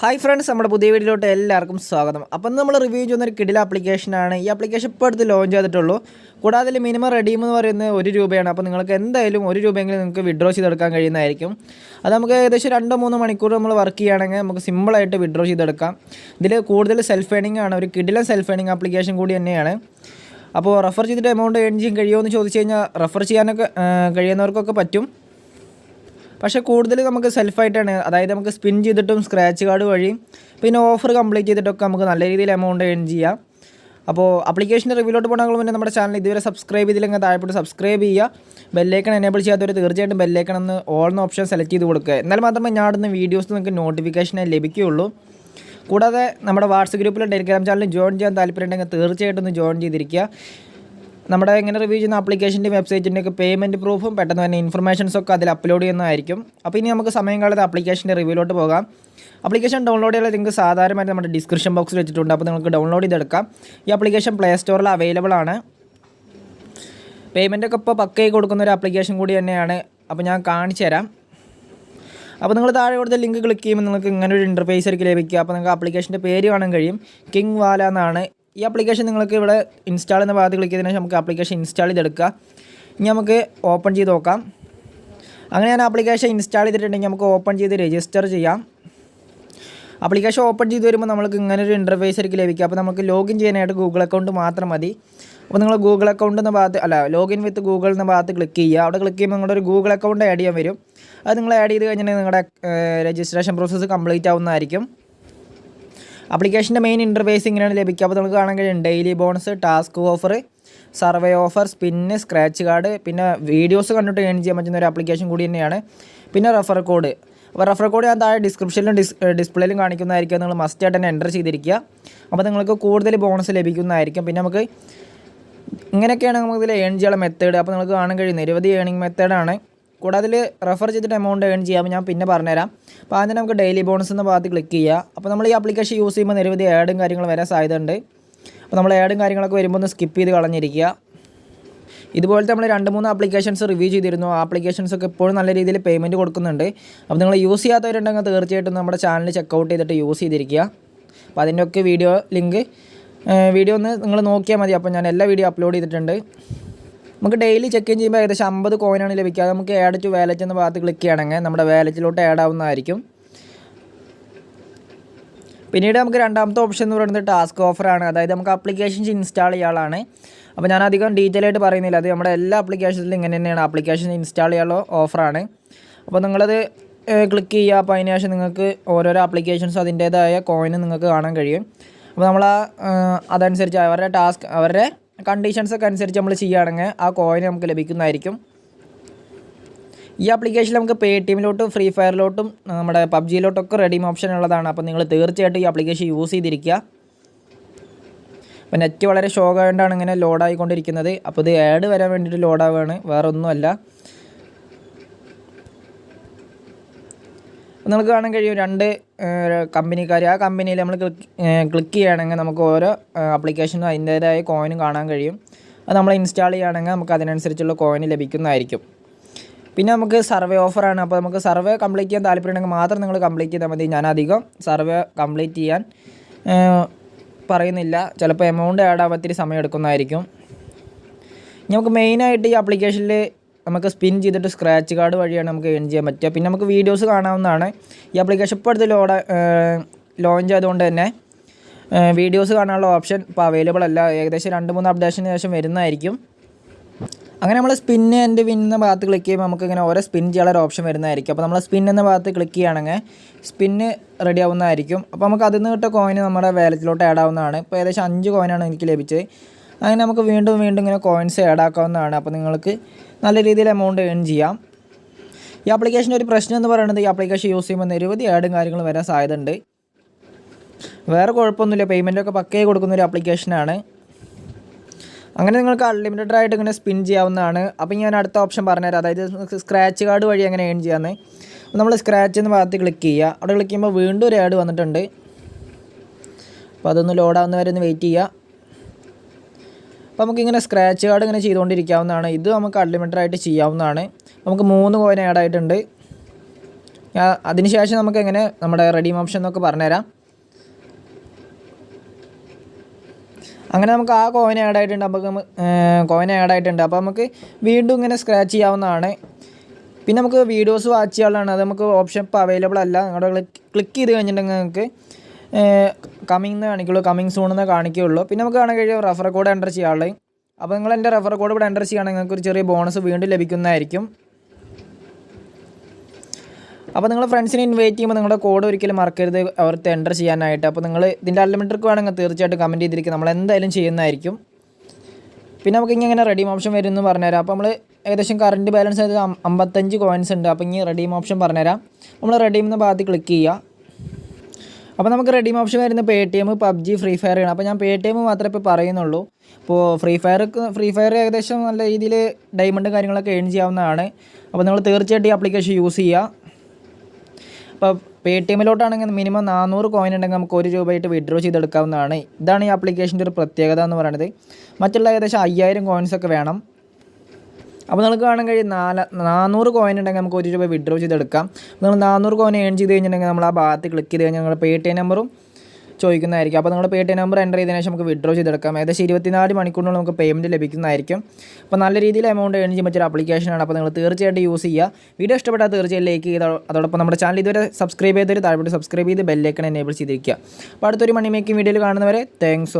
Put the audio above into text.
Hi friends, നമ്മുടെ പുതിയ വീഡിയോയിലോട്ട് എല്ലാവർക്കും സ്വാഗതം. അപ്പം നമ്മൾ റിവ്യൂ ചെയ്യുന്നൊരു കിടില ആപ്ലിക്കേഷനാണ്. ഈ ആപ്ലിക്കേഷൻ ഇപ്പോൾ അടുത്ത് ലോഞ്ച് ചെയ്തിട്ടുള്ളൂ. കൂടാതെ അതിൽ മിനിമം റെഡീം എന്ന് പറയുന്നത് 1 രൂപയാണ്. അപ്പോൾ നിങ്ങൾക്ക് എന്തായാലും 1 രൂപയെങ്കിലും നിങ്ങൾക്ക് വിഡ്രോ ചെയ്തെടുക്കാൻ കഴിയുന്നതായിരിക്കും. അത് നമുക്ക് ഏകദേശം 2-3 മണിക്കൂർ നമ്മൾ വർക്ക് ചെയ്യുകയാണെങ്കിൽ നമുക്ക് സിമ്പിളായിട്ട് വിഡ്രോ ചെയ്തെടുക്കാം. ഇതിൽ കൂടുതൽ സെൽഫ് ഏണിംഗ് ആണ്, ഒരു കിടിലൻ സെൽഫ് ഏണിംഗ് ആപ്ലിക്കേഷൻ കൂടി തന്നെയാണ്. അപ്പോൾ റെഫർ ചെയ്തിട്ട് എമൗണ്ട് ഏൺ ചെയ്യാൻ കഴിയുമോ എന്ന് ചോദിച്ചു കഴിഞ്ഞാൽ റെഫർ ചെയ്യാനൊക്കെ കഴിയുന്നവർക്കൊക്കെ പറ്റും. പക്ഷേ കൂടുതൽ നമുക്ക് സെൽഫായിട്ടാണ്, അതായത് നമുക്ക് സ്പിൻ ചെയ്തിട്ടും സ്ക്രാച്ച് കാർഡ് വഴി പിന്നെ ഓഫർ കംപ്ലീറ്റ് ചെയ്തിട്ടൊക്കെ നമുക്ക് നല്ല രീതിയിൽ എമൗണ്ട് ഏൺ ചെയ്യാം. അപ്പോൾ ആപ്ലിക്കേഷൻ്റെ റിവ്യൂലോട്ട് പോകണമെങ്കിൽ മുന്നേ നമ്മുടെ ചാനൽ ഇതുവരെ സബ്സ്ക്രൈബ് ചെയ്തില്ലെങ്കിൽ താഴെപ്പോട്ട് സബ്സ്ക്രൈബ് ചെയ്യുക. ബെല്ലൈക്കൺ എനേബിൾ ചെയ്യാത്തവർ തീർച്ചയായിട്ടും ബെല്ലൈക്കൺ ഒന്ന് ഓൾ എന്ന ഓപ്ഷൻ സെലക്ട് ചെയ്ത് കൊടുക്കുക. എന്നാൽ മാത്രമേ ഞാൻ ഇടുന്ന വീഡിയോസ് നിങ്ങൾക്ക് നോട്ടിഫിക്കേഷനായി ലഭിക്കുകയുള്ളൂ. കൂടാതെ നമ്മുടെ വാട്സപ്പ് ഗ്രൂപ്പിലും ടെലിഗ്രാം ചാനലിൽ ജോയിൻ ചെയ്യാൻ താല്പര്യമുണ്ടെങ്കിൽ തീർച്ചയായിട്ടും ഒന്ന് ജോയിൻ ചെയ്തിരിക്കുക. നമ്മുടെ ഇങ്ങനെ റിവ്യൂ ചെയ്യുന്ന ആപ്ലിക്കേഷൻ്റെ വെബ്സൈറ്റിൻ്റെയൊക്കെ പേയ്മെൻറ്റ് പ്രൂഫും പെട്ടെന്ന് തന്നെ ഇൻഫർമേഷൻസൊക്കെ അതിൽ അപ്ലോഡ് ചെയ്യുന്നതായിരിക്കും. അപ്പോൾ ഇനി നമുക്ക് സമയം കാലത്ത് ആപ്ലിക്കേഷൻ്റെ റിവ്യൂലോട്ട് പോകാം. ആപ്ലിക്കേഷൻ ഡൗൺലോഡ് ചെയ്യാനുള്ള ലിങ്ക് സാധാരണമായിട്ട് നമ്മുടെ ഡിസ്ക്രിപ്ഷൻ ബോക്സിൽ വെച്ചിട്ടുണ്ട്. അപ്പോൾ നിങ്ങൾക്ക് ഡൗൺലോഡ് ചെയ്തെടുക്കാം. ഈ ആപ്ലിക്കേഷൻ പ്ലേ സ്റ്റോറിൽ അവൈലബിൾ ആണ്. പേയ്മെൻറ്റൊക്കെ ഇപ്പോൾ പക്കയായി കൊടുക്കുന്ന ഒരു ആപ്ലിക്കേഷൻ കൂടി തന്നെയാണ്. അപ്പോൾ ഞാൻ കാണിച്ചു തരാം. അപ്പോൾ നിങ്ങൾ താഴെ കൊടുത്ത ലിങ്ക് ക്ലിക്ക് ചെയ്യുമ്പോൾ നിങ്ങൾക്ക് ഇങ്ങനെ ഒരു ഇൻ്റർഫേസ് ആയിരിക്കും ലഭിക്കുക. അപ്പോൾ നിങ്ങൾക്ക് ആപ്ലിക്കേഷൻ്റെ പേര് കാണാൻ കഴിയും, കിങ് വാല എന്നാണ്. ഈ ആപ്ലിക്കേഷൻ നിങ്ങൾക്ക് ഇവിടെ ഇൻസ്റ്റാൾ എന്ന ഭാഗത്ത് ക്ലിക്ക് ചെയ്തതിന് ശേഷം നമുക്ക് ആപ്ലിക്കേഷൻ ഇൻസ്റ്റാൾ ചെയ്തെടുക്കുക. ഇനി നമുക്ക് ഓപ്പൺ ചെയ്ത് നോക്കാം. അങ്ങനെ ഞാൻ ആപ്ലിക്കേഷൻ ഇൻസ്റ്റാൾ ചെയ്തിട്ടുണ്ടെങ്കിൽ നമുക്ക് ഓപ്പൺ ചെയ്ത് രജിസ്റ്റർ ചെയ്യാം. ആപ്ലിക്കേഷൻ ഓപ്പൺ ചെയ്ത് വരുമ്പോൾ നമുക്ക് ഇങ്ങനെ ഒരു ഇൻ്റർഫേസ് ആയിരിക്കും ലഭിക്കുക. അപ്പോൾ നമുക്ക് ലോഗിൻ ചെയ്യാനായിട്ട് ഗൂഗിൾ അക്കൗണ്ട് മാത്രം മതി. അപ്പോൾ നിങ്ങൾ ഗൂഗിൾ അക്കൗണ്ട് എന്ന ഭാഗത്ത് ലോഗിൻ വിത്ത് ഗൂഗിൾ എന്ന ഭാഗത്ത് ക്ലിക്ക് ചെയ്യുക. അവിടെ ക്ലിക്ക് ചെയ്യുമ്പോൾ നിങ്ങളുടെ ഒരു ഗൂഗിൾ അക്കൗണ്ട് ആഡ് ചെയ്യാൻ വരും. അത് നിങ്ങൾ ആഡ് ചെയ്ത് കഴിഞ്ഞിട്ടുണ്ടെങ്കിൽ നിങ്ങളുടെ രജിസ്ട്രേഷൻ പ്രോസസ്സ് കംപ്ലീറ്റ് ആവുന്നതായിരിക്കും. ആപ്ലിക്കേഷൻ്റെ മെയിൻ ഇൻ്റർഫേസ് ഇങ്ങനെയാണ് ലഭിക്കുക. അപ്പോൾ നമുക്ക് കാണാൻ കഴിയും daily bonus, task offer, survey offer, spin, scratch card, പിന്നെ വീഡിയോസ് കണ്ടിട്ട് ഏൺ ചെയ്യാൻ പറ്റുന്ന ഒരു ആപ്ലിക്കേഷൻ കൂടി തന്നെയാണ്. പിന്നെ റെഫർ കോഡ്. അപ്പോൾ റെഫർ കോഡ് ഞാൻ താഴെ ഡിസ്ക്രിപ്ഷനിലും ഡിസ്പ്ലേയിലും കാണിക്കുന്നതായിരിക്കും. നിങ്ങൾ മസ്റ്റായിട്ട് തന്നെ എൻ്റർ ചെയ്തിരിക്കുക. അപ്പോൾ നിങ്ങൾക്ക് കൂടുതൽ ബോണസ് ലഭിക്കുന്നതായിരിക്കും. പിന്നെ നമുക്ക് ഇങ്ങനെയൊക്കെയാണ് നമുക്ക് ഇതിൽ ഏൺ ചെയ്യാനുള്ള മെത്തേഡ്. അപ്പോൾ നിങ്ങൾക്ക് കാണാൻ കഴിയും നിരവധി ഏണിംഗ് മെത്തേഡാണ്. കൂടാതെ അതിൽ റെഫർ ചെയ്തിട്ട് എമൗണ്ട് ഏൺ ചെയ്യാം. ഞാൻ പിന്നെ പറഞ്ഞുതരാം. അപ്പോൾ ആദ്യം നമുക്ക് ഡെയിലി ബോണസ് എന്ന ഭാഗത്ത് ക്ലിക്ക് ചെയ്യുക. അപ്പോൾ നമ്മൾ ഈ ആപ്ലിക്കേഷൻ യൂസ് ചെയ്യുമ്പോൾ നിരവധി ആഡും കാര്യങ്ങളും വരാൻ സാധ്യതയുണ്ട്. അപ്പോൾ നമ്മൾ ആഡും കാര്യങ്ങളൊക്കെ വരുമ്പോൾ ഒന്ന് സ്കിപ്പ് ചെയ്ത് കളഞ്ഞിരിക്കുക. ഇതുപോലത്തെ നമ്മൾ 2-3 ആപ്ലിക്കേഷൻസ് റിവ്യൂ ചെയ്തിരുന്നു. ആപ്ലിക്കേഷൻസൊക്കെ എപ്പോഴും നല്ല രീതിയിൽ പേയ്മെൻറ്റ് കൊടുക്കുന്നുണ്ട്. അപ്പോൾ നിങ്ങൾ യൂസ് ചെയ്യാത്തവരുണ്ടെങ്കിൽ തീർച്ചയായിട്ടും നമ്മുടെ ചാനൽ ചെക്കൗട്ട് ചെയ്തിട്ട് യൂസ് ചെയ്തിരിക്കുക. അപ്പോൾ അതിൻ്റെയൊക്കെ വീഡിയോ ഒന്ന് നിങ്ങൾ നോക്കിയാൽ മതി. അപ്പോൾ ഞാൻ എല്ലാ വീഡിയോ അപ്ലോഡ് ചെയ്തിട്ടുണ്ട്. നമുക്ക് ഡെയിലി ചെക്ക് ഇൻ ചെയ്യുമ്പോൾ ഏകദേശം 50 കോയിനാണ് ലഭിക്കുക. നമുക്ക് ആഡ് ടു വാലറ്റ് എന്ന ഭാഗത്ത് ക്ലിക്ക് ചെയ്യണമെങ്കിൽ നമ്മുടെ വാലറ്റിലോട്ട് ആഡ് ആവുന്നതായിരിക്കും. പിന്നീട് നമുക്ക് രണ്ടാമത്തെ ഓപ്ഷൻ എന്ന് പറയുന്നത് ടാസ്ക് ഓഫറാണ്. അതായത് നമുക്ക് ആപ്ലിക്കേഷൻസ് ഇൻസ്റ്റാൾ ചെയ്യാനുള്ളതാണ്. അപ്പോൾ ഞാൻ അധികം ഡീറ്റെയിൽ ആയിട്ട് പറയുന്നില്ല. അത് നമ്മുടെ എല്ലാ ആപ്ലിക്കേഷൻസിലും ഇങ്ങനെ തന്നെയാണ്. ആപ്ലിക്കേഷൻ ഇൻസ്റ്റാൾ ചെയ്യാനുള്ള ഓഫറാണ്. അപ്പോൾ നിങ്ങളത് ക്ലിക്ക് ചെയ്യുക. അപ്പോൾ അതിന് ശേഷം നിങ്ങൾക്ക് ഓരോരോ ആപ്ലിക്കേഷൻസും അതിൻ്റേതായ കോയിന് നിങ്ങൾക്ക് കാണാൻ കഴിയും. അപ്പോൾ നമ്മൾ അതനുസരിച്ച് അവരുടെ കണ്ടീഷൻസൊക്കെ അനുസരിച്ച് നമ്മൾ ചെയ്യുകയാണെങ്കിൽ ആ കോയിൻ നമുക്ക് ലഭിക്കുന്നതായിരിക്കും. ഈ ആപ്ലിക്കേഷനിൽ നമുക്ക് പേടിഎമ്മിലോട്ടും ഫ്രീ ഫയറിലോട്ടും നമ്മുടെ പബ്ജിയിലോട്ടൊക്കെ റെഡീം ഓപ്ഷൻ ഉള്ളതാണ്. അപ്പോൾ നിങ്ങൾ തീർച്ചയായിട്ടും ഈ ആപ്ലിക്കേഷൻ യൂസ് ചെയ്തിരിക്കുക. അപ്പോൾ നെറ്റ് വളരെ ഷോക്കായതുകൊണ്ടാണ് ഇങ്ങനെ ലോഡായിക്കൊണ്ടിരിക്കുന്നത്. അപ്പോൾ ഇത് ആഡ് വരാൻ വേണ്ടിയിട്ട് ലോഡാവുകയാണ്, വേറെ ഒന്നുമല്ല. നിങ്ങൾക്ക് കാണാൻ കഴിയും 2 കമ്പനിക്കാർ. ആ കമ്പനിയിൽ നമ്മൾ ക്ലിക്ക് ചെയ്യുകയാണെങ്കിൽ നമുക്ക് ഓരോ ആപ്ലിക്കേഷനും അതിൻ്റേതായ കോയിനും കാണാൻ കഴിയും. അത് നമ്മൾ ഇൻസ്റ്റാൾ ചെയ്യുകയാണെങ്കിൽ നമുക്ക് അതിനനുസരിച്ചുള്ള കോയിൻ ലഭിക്കുന്നതായിരിക്കും. പിന്നെ നമുക്ക് സർവേ ഓഫറാണ്. അപ്പോൾ നമുക്ക് സർവേ കംപ്ലീറ്റ് ചെയ്യാൻ താല്പര്യമുണ്ടെങ്കിൽ മാത്രം നിങ്ങൾ കംപ്ലീറ്റ് ചെയ്താൽ മതി. ഞാൻ അധികം സർവേ കംപ്ലീറ്റ് ചെയ്യാൻ പറയുന്നില്ല. ചിലപ്പോൾ എമൗണ്ട് ആഡ് ആവാൻ ഇത്തിരി സമയം എടുക്കുന്നതായിരിക്കും. നമുക്ക് മെയിനായിട്ട് ഈ ആപ്ലിക്കേഷനിൽ നമുക്ക് സ്പിൻ ചെയ്തിട്ട് സ്ക്രാച്ച് കാർഡ് വഴിയാണ് നമുക്ക് ഏൺ ചെയ്യാൻ പറ്റുക. പിന്നെ നമുക്ക് വീഡിയോസ് കാണാവുന്നതാണ്. ഈ ആപ്ലിക്കേഷൻ ഇപ്പോൾ അടുത്ത് ലോഞ്ച് ആയതുകൊണ്ട് തന്നെ വീഡിയോസ് കാണാനുള്ള ഓപ്ഷൻ ഇപ്പോൾ അവൈലബിൾ അല്ല. ഏകദേശം 2-3 അപ്ഡേഷന് ശേഷം വരുന്നതായിരിക്കും. അങ്ങനെ നമ്മൾ സ്പിൻ ആൻഡ് വിൻ എന്ന ഭാഗത്ത് ക്ലിക്ക് ചെയ്യുമ്പോൾ നമുക്ക് ഇങ്ങനെ ഓരോ സ്പിൻ ചെയ്യാനുള്ള ഒരു ഓപ്ഷൻ വരുന്നതായിരിക്കും. അപ്പോൾ നമ്മൾ സ്പിൻ എന്ന ഭാഗത്ത് ക്ലിക്ക് ചെയ്യുകയാണെങ്കിൽ സ്പിന്ന് റെഡി ആവുന്നതായിരിക്കും. അപ്പോൾ നമുക്ക് അതിൽ നിന്ന് കിട്ടിയ കോയിന് നമ്മുടെ വാലറ്റിലോട്ട് ആഡ് ആവുന്നതാണ്. ഇപ്പോൾ ഏകദേശം 5 കോയിനാണ് എനിക്ക് ലഭിച്ചത്. അങ്ങനെ നമുക്ക് വീണ്ടും ഇങ്ങനെ കോയിൻസ് ആഡ് ആക്കാവുന്നതാണ്. അപ്പോൾ നിങ്ങൾക്ക് നല്ല രീതിയിൽ എമൗണ്ട് ഏൺ ചെയ്യാം. ഈ ആപ്ലിക്കേഷൻ്റെ ഒരു പ്രശ്നം എന്ന് പറയുന്നത് ഈ ആപ്ലിക്കേഷൻ യൂസ് ചെയ്യുമ്പോൾ നിരവധി ആഡും കാര്യങ്ങളും വരാൻ സാധ്യതയുണ്ട്. വേറെ കുഴപ്പമൊന്നുമില്ല, പേയ്മെൻറ്റൊക്കെ പക്കയായി കൊടുക്കുന്നൊരു ആപ്ലിക്കേഷനാണ്. അങ്ങനെ നിങ്ങൾക്ക് അൺലിമിറ്റഡ് ആയിട്ട് ഇങ്ങനെ സ്പിൻ ചെയ്യാവുന്നതാണ്. അപ്പോൾ ഞാൻ അടുത്ത ഓപ്ഷൻ പറഞ്ഞുതരാം. അതായത് സ്ക്രാച്ച് കാർഡ് വഴി എങ്ങനെ ഏൺ ചെയ്യാമെന്ന്. നമ്മൾ സ്ക്രാച്ച് എന്ന ഭാഗത്ത് ക്ലിക്ക് ചെയ്യുക. അവിടെ ക്ലിക്ക് ചെയ്യുമ്പോൾ വീണ്ടും ഒരു ആഡ് വന്നിട്ടുണ്ട്. അപ്പോൾ അതൊന്ന് ലോഡാവുന്നവരെ ഒന്ന് വെയിറ്റ് ചെയ്യുക. അപ്പോൾ നമുക്കിങ്ങനെ സ്ക്രാച്ച് കാർഡ് ഇങ്ങനെ ചെയ്തുകൊണ്ടിരിക്കാവുന്നതാണ്. ഇത് നമുക്ക് അൺലിമിറ്റഡ് ആയിട്ട് ചെയ്യാവുന്നതാണ്. നമുക്ക് 3 കോയിൻ ആഡ് ആയിട്ടുണ്ട്. അതിനുശേഷം നമുക്ക് എങ്ങനെ നമ്മുടെ റെഡീം ഓപ്ഷൻ എന്നൊക്കെ പറഞ്ഞുതരാം. അങ്ങനെ നമുക്ക് ആ കോയിൻ ആഡ് ആയിട്ടുണ്ട്. അപ്പോൾ നമുക്ക് വീണ്ടും ഇങ്ങനെ സ്ക്രാച്ച് ചെയ്യാവുന്നതാണ്. പിന്നെ നമുക്ക് വീഡിയോസ് വാച്ച് ചെയ്യാനുള്ളതാണ്. അത് നമുക്ക് ഓപ്ഷൻ ഇപ്പോൾ അവൈലബിൾ അല്ല. നിങ്ങളുടെ ക്ലിക്ക് ചെയ്ത് കഴിഞ്ഞിട്ടുണ്ടെങ്കിൽ നിങ്ങൾക്ക് കമ്മിങ് എന്ന് കാണിക്കുള്ളൂ, കമ്മിങ് സൂൺ എന്ന് കാണിക്കുകയുള്ളൂ. പിന്നെ നമുക്ക് കാണാൻ കഴിയും റെഫർ കോഡ് എൻ്റർ ചെയ്യാനുള്ളത്. അപ്പോൾ നിങ്ങൾ എൻ്റെ റെഫർ കോഡ് ഇവിടെ എൻ്റർ ചെയ്യുകയാണെങ്കിൽ നിങ്ങൾക്ക് ഒരു ചെറിയ ബോണസ് വീണ്ടും ലഭിക്കുന്നതായിരിക്കും. അപ്പോൾ നിങ്ങൾ ഫ്രണ്ട്സിനെ ഇൻവൈറ്റ് ചെയ്യുമ്പോൾ നിങ്ങളുടെ കോഡ് ഒരിക്കലും മറക്കരുത് അവർക്ക് എൻ്റർ ചെയ്യാനായിട്ട്. അപ്പോൾ നിങ്ങൾ ഇതിൻ്റെ അൺലിമിറ്റഡ് വേണമെങ്കിൽ തീർച്ചയായിട്ടും കമൻറ്റ് ചെയ്തിരിക്കും, നമ്മൾ എന്തായാലും ചെയ്യുന്നതായിരിക്കും. പിന്നെ നമുക്ക് ഇങ്ങനെ റെഡീം ഓപ്ഷൻ വരും എന്ന് പറഞ്ഞുതരാം. അപ്പോൾ നമ്മൾ ഏകദേശം കറൻറ്റ് ബാലൻസ് ആയത് 55 കോയിൻസ് ഉണ്ട്. അപ്പോൾ ഇനി റെഡീം ഓപ്ഷൻ പറഞ്ഞുതരാം. നമ്മൾ റെഡീം എന്ന ഭാഗത്ത് ക്ലിക്ക് ചെയ്യുക. അപ്പോൾ നമുക്ക് റെഡീം ഓപ്ഷൻ വരുന്നത് Paytm, PUBG, FreeFire ആണ്. അപ്പോൾ ഞാൻ Paytm മാത്രമേ ഇപ്പോൾ പറയുന്നുള്ളൂ. അപ്പോൾ FreeFire ഏകദേശം നല്ല രീതിയിൽ ഡയമണ്ട് കാര്യങ്ങളൊക്കെ ഏൺ ചെയ്യാവുന്നതാണ്. അപ്പോൾ നിങ്ങൾ തീർച്ചയായിട്ടും ഈ ആപ്ലിക്കേഷൻ യൂസ് ചെയ്യുക. അപ്പോൾ Paytmലോട്ടാണെങ്കിൽ മിനിമം 400 കോയിൻ ഉണ്ടെങ്കിൽ നമുക്ക് ₹1 വിഡ്രോ ചെയ്തെടുക്കാവുന്നതാണ്. ഇതാണ് ഈ ആപ്ലിക്കേഷൻ്റെ ഒരു പ്രത്യേകത എന്ന് പറയുന്നത്. മറ്റുള്ള ഏകദേശം 5000 കോയിൻസൊക്കെ വേണം. അപ്പോൾ നിങ്ങൾക്ക് കാണാൻ കഴിയും 400 കോയിൻ ഉണ്ടെങ്കിൽ നമുക്ക് ₹1 വിഡ്രോ ചെയ്തെടുക്കാം. നിങ്ങൾ 400 കോയിൻ ഏൺ ചെയ്ത് കഴിഞ്ഞിട്ടുണ്ടെങ്കിൽ നമ്മൾ ആ ഭാഗത്ത് ക്ലിക്ക് ചെയ്ത് കഴിഞ്ഞാൽ നിങ്ങളുടെ Paytm നമ്പറും ചോദിക്കുന്നതായിരിക്കും. അപ്പോൾ നിങ്ങളുടെ Paytm നമ്പർ എൻ്റർ ചെയ്തതിനു ശേഷം നമുക്ക് വിഡ്രോ ചെയ്തെടുക്കാം. ഏകദേശം 24 മണിക്കൂറിനുള്ളിൽ നമുക്ക് പേയ്മെൻറ്റ് ലഭിക്കുന്നതായിരിക്കും. അപ്പോൾ നല്ല രീതിയിൽ എമൗണ്ട് ഏൺ ചെയ്യാൻ പറ്റിയ ആപ്ലിക്കേഷനാണ്. അപ്പോൾ നിങ്ങൾ തീർച്ചയായിട്ടും യൂസ് ചെയ്യുക. വീഡിയോ ഇഷ്ടപ്പെട്ടാൽ തീർച്ചയായും ലൈക്ക് ചെയ്യുക. അതോടൊപ്പം നമ്മുടെ ചാനൽ ഇതുവരെ സബ്സ്ക്രൈബ് ചെയ്തൊരു താഴോട്ട് സബ്സ്ക്രൈബ് ചെയ്ത് ബെല്ലൈക്കൺ എനേബിൾ ചെയ്തിരിക്കുക. അപ്പോൾ അടുത്തൊരു മണി മേക്കിംഗ് വീഡിയോയിൽ കാണുന്നവരെ താങ്ക്സ്.